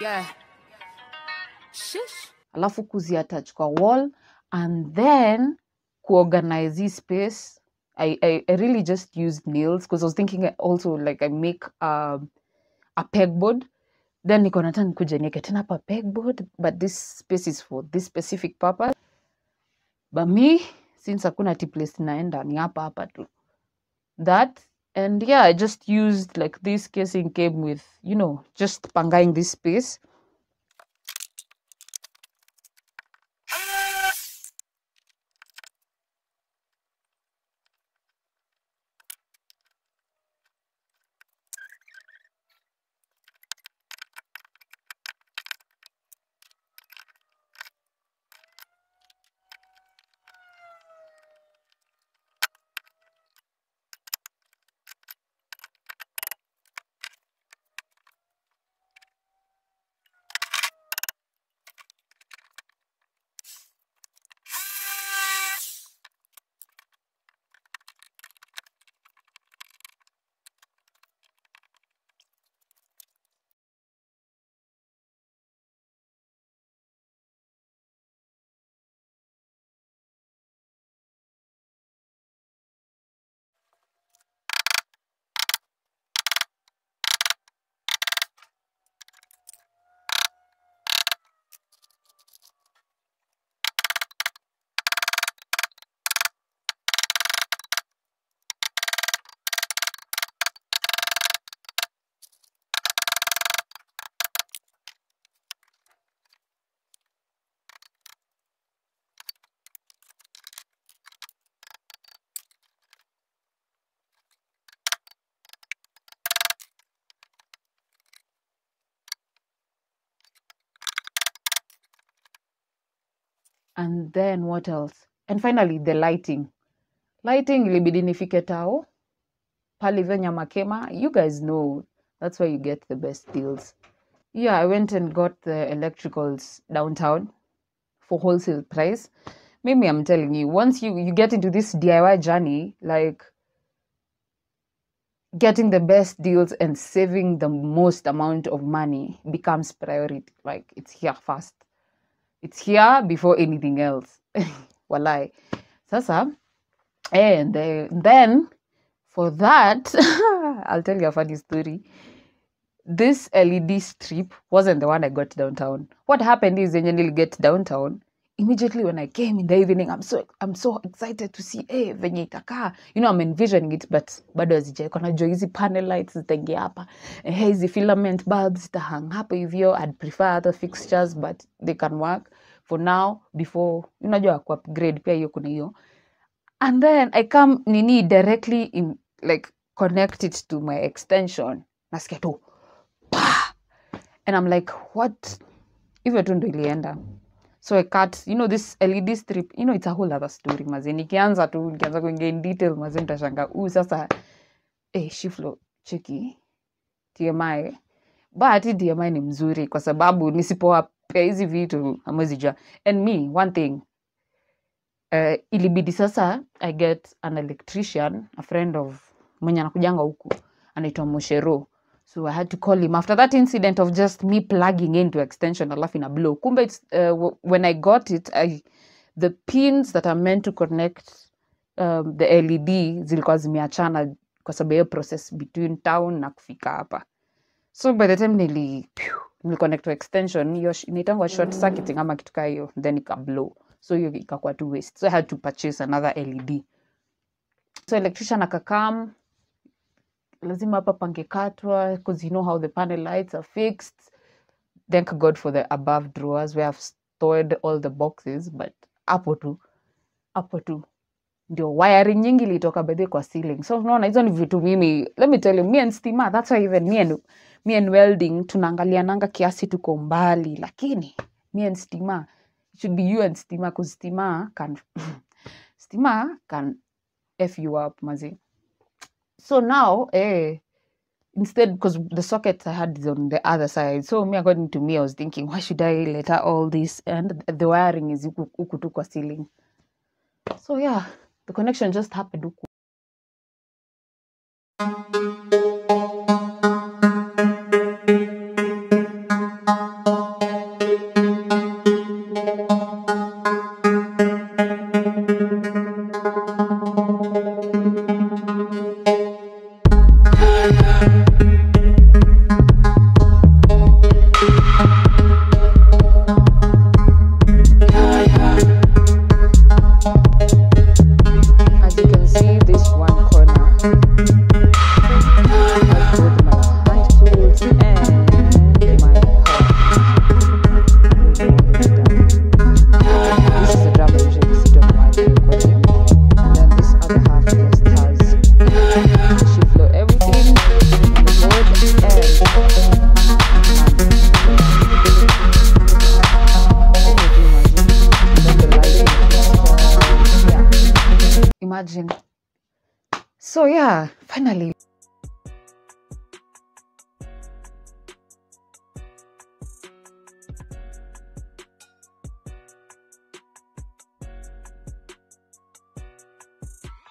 Yeah. Shish. Alafu kuziattach kwa wall and then kuorganize this space. I really just used nails because I was thinking also like I make a pegboard. Then niko nataka nikuje niweke tena hapa pegboard, but this space is for this specific purpose. But me, since hakuna place naenda ni hapa tu. That, and yeah, I just used like this casing came with, you know, just pangaing this space. And then what else? And finally, the lighting. Lighting ilibidi nifike tao. Pale venye makema. You guys know that's where you get the best deals. Yeah, I went and got the electricals downtown for wholesale price. Maybe I'm telling you, once you get into this DIY journey, like getting the best deals and saving the most amount of money becomes priority. Like it's here first. It's here before anything else. Walai. Sasa, and then for that, I'll tell you a funny story. This LED strip wasn't the one I got downtown. What happened is when you get downtown, immediately when I came in the evening, I'm so excited to see venye itakaa. You know, I'm envisioning it, but bado hazijaekwa. Najua hizi panel lights zitaingia hapa. Hizi filament bulbs zitahang hapa hivyo. I'd prefer other fixtures, but they can work for now before, unajua ku upgrade pia hiyo kuna hiyo. And then I come nini directly in, like connect it to my extension. Nasikia tu. And I'm like, what? Hivyo tu ndo ilienda. So I cut, you know, this LED strip, you know, it's a whole other story, maze. Nikianza kuingia in detail, maze nitashanga. Sasa, Shiflo, cheki, TMI. But TMI ni mzuri kwa sababu nisipowapea hizi vitu hamwezi jua. And me, one thing, ilibidi sasa, I get an electrician, a friend of mwenye anakujanga huku, anaitwa Moshero. So I had to call him after that incident of just me plugging into extension alafu ina blow. Kumbe it's, when I got it, the pins that are meant to connect the LED zilikuwa zimeachana kwa sababu ya process between town na kufika hapa. So by the time nili-connect to extension, hiyo inaitangwa short circuiting ama kitu kaa hiyo, then ika blow. So hiyo ikakuwa tu waste. So I had to purchase another LED. So electrician akakam, lazima hapa pangekatwa because you know how the panel lights are fixed. Thank God for the above drawers where I've stored all the boxes, but hapo tu ndio wiring nyingi ilitoka bedhe kwa ceiling. So unaona hizo ni vitu mimi, let me tell you, me and stima, that's why even me and welding tunaangaliananga kiasi tuko mbali, lakini me and stima, it should be you and stima because stima can F you up, mazi. So now, instead, because the socket I had is on the other side, so me, according to me, I was thinking, why should I let out all this? And the wiring is huku tu kwa ceiling. So yeah, the connection just happened huku. yeah, finally